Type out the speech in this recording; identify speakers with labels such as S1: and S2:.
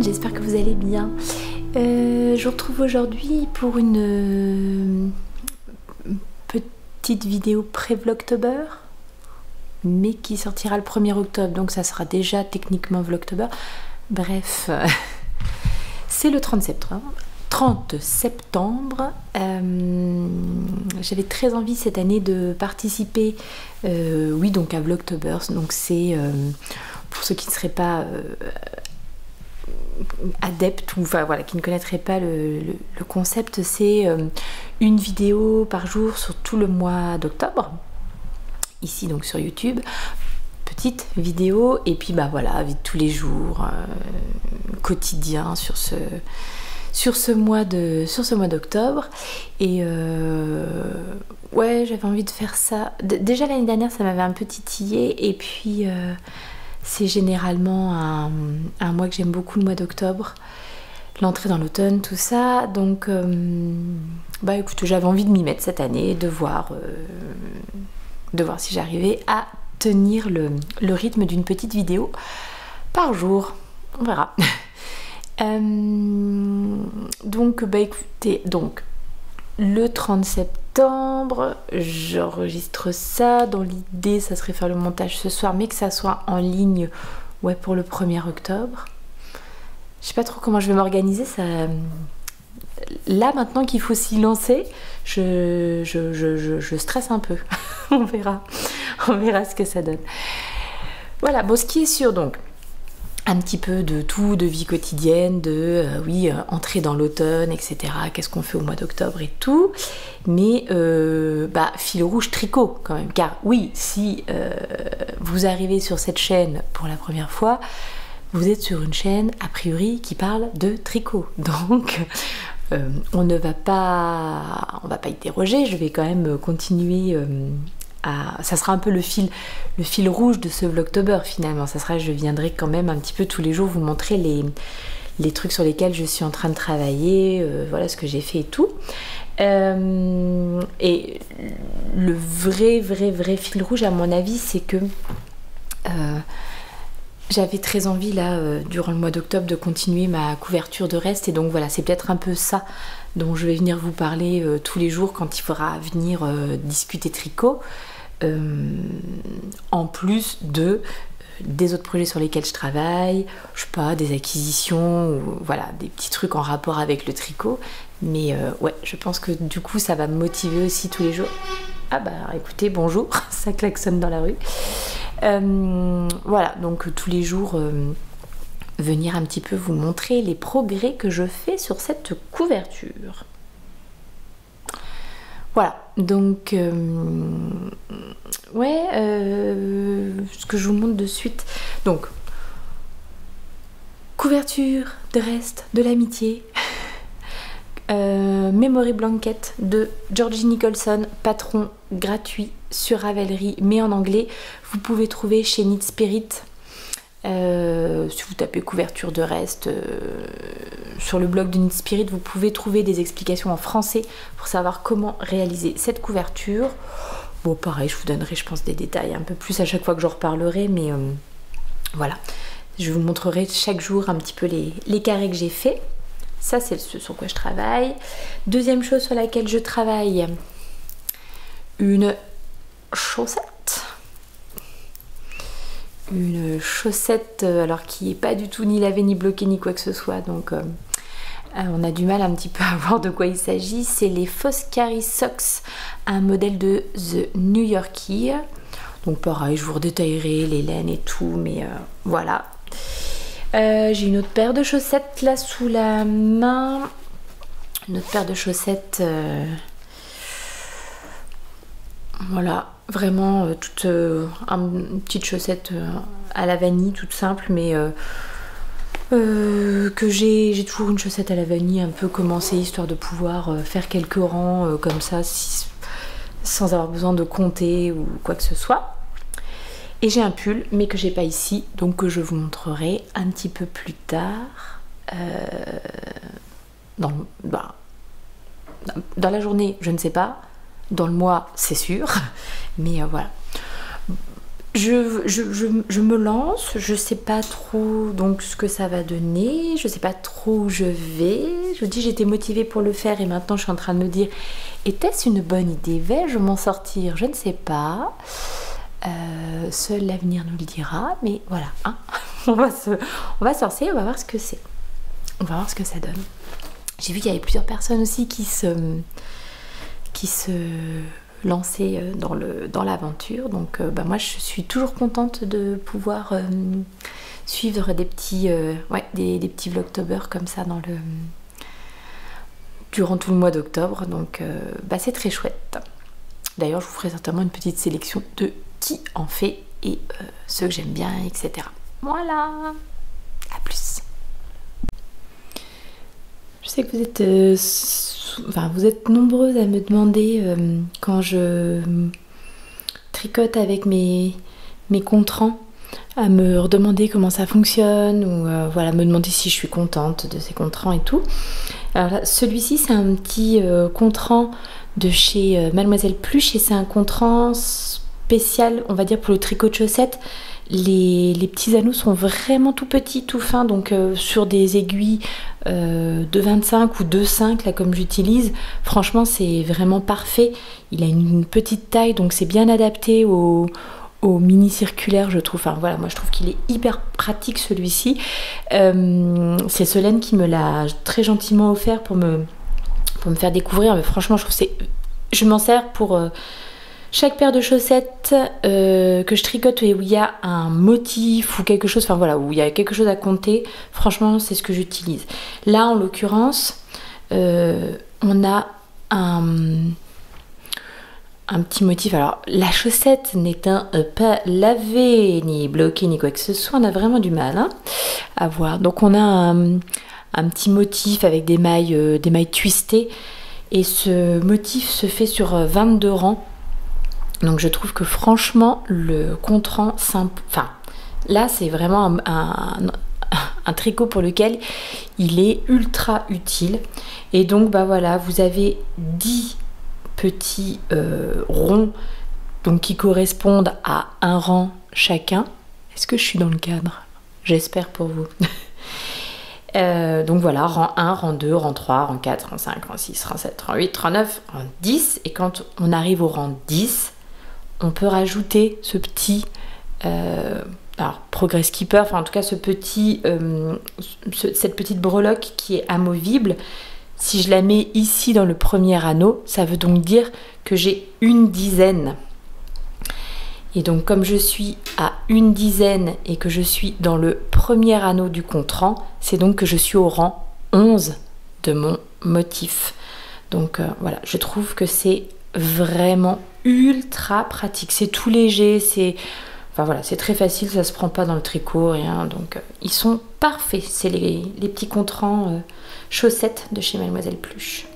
S1: monde, j'espère que vous allez bien. Je vous retrouve aujourd'hui pour une petite vidéo pré-Vlogtober, mais qui sortira le 1er octobre, donc ça sera déjà techniquement Vlogtober. Bref, c'est le 30 septembre. 30 septembre, j'avais très envie cette année de participer, oui, donc à Vlogtober. Donc c'est, pour ceux qui ne seraient pas adeptes ou enfin voilà, qui ne connaîtraient pas le concept, c'est une vidéo par jour sur tout le mois d'octobre, ici donc sur YouTube. Petite vidéo et puis bah voilà, vie de tous les jours, quotidien sur ce mois d'octobre. Et ouais, j'avais envie de faire ça. Déjà l'année dernière ça m'avait un peu titillé, et puis c'est généralement un mois que j'aime beaucoup, le mois d'octobre, l'entrée dans l'automne, tout ça. Donc bah écoute, j'avais envie de m'y mettre cette année, de voir si j'arrivais à tenir le rythme d'une petite vidéo par jour. On verra. Donc bah écoutez, donc le 30 septembre j'enregistre ça. Dans l'idée ça serait faire le montage ce soir, mais que ça soit en ligne, ouais, pour le 1er octobre. Je sais pas trop comment je vais m'organiser, ça. Là maintenant qu'il faut s'y lancer, je stresse un peu. On verra ce que ça donne. Voilà, bon, ce qui est sûr, donc un petit peu de tout, de vie quotidienne, de oui, entrer dans l'automne, etc. Qu'est-ce qu'on fait au mois d'octobre et tout. Mais bah, fil rouge tricot quand même, car oui, si vous arrivez sur cette chaîne pour la première fois, vous êtes sur une chaîne a priori qui parle de tricot. Donc on va pas y déroger. Je vais quand même continuer ça sera un peu le fil rouge de ce Vlogtober finalement. Ça sera, je viendrai quand même un petit peu tous les jours vous montrer les trucs sur lesquels je suis en train de travailler, voilà ce que j'ai fait et tout. Et le vrai fil rouge à mon avis, c'est que j'avais très envie là, durant le mois d'octobre, de continuer ma couverture de reste, et donc voilà, c'est peut-être un peu ça dont je vais venir vous parler tous les jours quand il faudra venir discuter tricot, en plus des autres projets sur lesquels je travaille, je sais pas, des acquisitions, ou, voilà, des petits trucs en rapport avec le tricot. Mais ouais, je pense que du coup ça va me motiver aussi tous les jours. Ah bah écoutez, bonjour, ça klaxonne dans la rue. Voilà, donc tous les jours venir un petit peu vous montrer les progrès que je fais sur cette couverture. Voilà, donc ouais, ce que je vous montre de suite. Donc, couverture de reste de l'amitié. Memory Blanket de Georgie Nicholson, patron gratuit sur Ravelry, mais en anglais. Vous pouvez trouver chez Knit Spirit. Si vous tapez couverture de reste sur le blog de Knit Spirit, vous pouvez trouver des explications en français pour savoir comment réaliser cette couverture. Bon, pareil, je vous donnerai, je pense, des détails un peu plus à chaque fois que j'en reparlerai, mais voilà, je vous montrerai chaque jour un petit peu les carrés que j'ai fait. Ça, c'est ce sur quoi je travaille. Deuxième chose sur laquelle je travaille, une chaussette. Une chaussette, alors qui n'est pas du tout ni lavée, ni bloquée, ni quoi que ce soit. Donc, on a du mal un petit peu à voir de quoi il s'agit. C'est les Foscari Socks, un modèle de The New Yorkie. Donc, pareil, je vous redétaillerai les laines et tout, mais voilà. J'ai une autre paire de chaussettes là sous la main. Une autre paire de chaussettes. Voilà, vraiment toute une petite chaussette à la vanille, toute simple, mais que j'ai toujours une chaussette à la vanille un peu commencée, histoire de pouvoir faire quelques rangs comme ça, sans avoir besoin de compter ou quoi que ce soit. Et j'ai un pull, mais que j'ai pas ici, donc que je vous montrerai un petit peu plus tard. Dans la journée, je ne sais pas. Dans le mois, c'est sûr. Mais voilà. je me lance, je sais pas trop donc ce que ça va donner, je sais pas trop où je vais. Je vous dis, j'étais motivée pour le faire et maintenant je suis en train de me dire, était-ce une bonne idée? Vais-je m'en sortir? Je ne sais pas. Seul l'avenir nous le dira, mais voilà, hein. on va se lancer, on va voir ce que c'est. On va voir ce que ça donne. J'ai vu qu'il y avait plusieurs personnes aussi qui se lancer dans l'aventure, donc bah, moi je suis toujours contente de pouvoir suivre des petits des petits vlogtober comme ça durant tout le mois d'octobre, donc bah, c'est très chouette. D'ailleurs je vous ferai certainement une petite sélection de qui en fait et ceux que j'aime bien, etc. Voilà, à plus. Je sais que vous êtes nombreuses à me demander quand je tricote avec mes contrans, à me redemander comment ça fonctionne ou voilà, me demander si je suis contente de ces contrans et tout. Alors celui-ci c'est un petit contran de chez Mademoiselle Pluche et c'est un contran spécial, on va dire, pour le tricot de chaussettes. Les petits anneaux sont vraiment tout petits, tout fins, donc sur des aiguilles de 25 ou de 5 là comme j'utilise, franchement c'est vraiment parfait. Il a une petite taille, donc c'est bien adapté au mini circulaire, je trouve. Enfin voilà, moi je trouve qu'il est hyper pratique celui-ci. C'est Solène qui me l'a très gentiment offert pour me faire découvrir, mais franchement je trouve je m'en sers pour chaque paire de chaussettes que je tricote et où il y a un motif ou quelque chose, enfin voilà, où il y a quelque chose à compter, franchement c'est ce que j'utilise. Là en l'occurrence, on a un petit motif. Alors la chaussette n'étant pas lavée, ni bloquée, ni quoi que ce soit, on a vraiment du mal à voir. Donc on a un petit motif avec des mailles twistées et ce motif se fait sur 22 rangs. Donc je trouve que franchement le contran simple, enfin là c'est vraiment un tricot pour lequel il est ultra utile. Et donc bah voilà, vous avez 10 petits ronds donc qui correspondent à un rang chacun. Est-ce que je suis dans le cadre? J'espère pour vous. Donc voilà, rang 1, rang 2, rang 3, rang 4, rang 5, rang 6, rang 7, rang 8, rang 9, rang 10. Et quand on arrive au rang 10, on peut rajouter ce petit alors progress keeper, enfin en tout cas ce petit cette petite breloque qui est amovible. Si je la mets ici dans le premier anneau, ça veut donc dire que j'ai une dizaine. Et donc comme je suis à une dizaine et que je suis dans le premier anneau du contran, c'est donc que je suis au rang 11 de mon motif. Donc voilà, je trouve que c'est vraiment ultra pratique. C'est tout léger, enfin voilà, c'est très facile, ça se prend pas dans le tricot, rien. Donc ils sont parfaits. C'est les petits contrans chaussettes de chez Mademoiselle Pluche.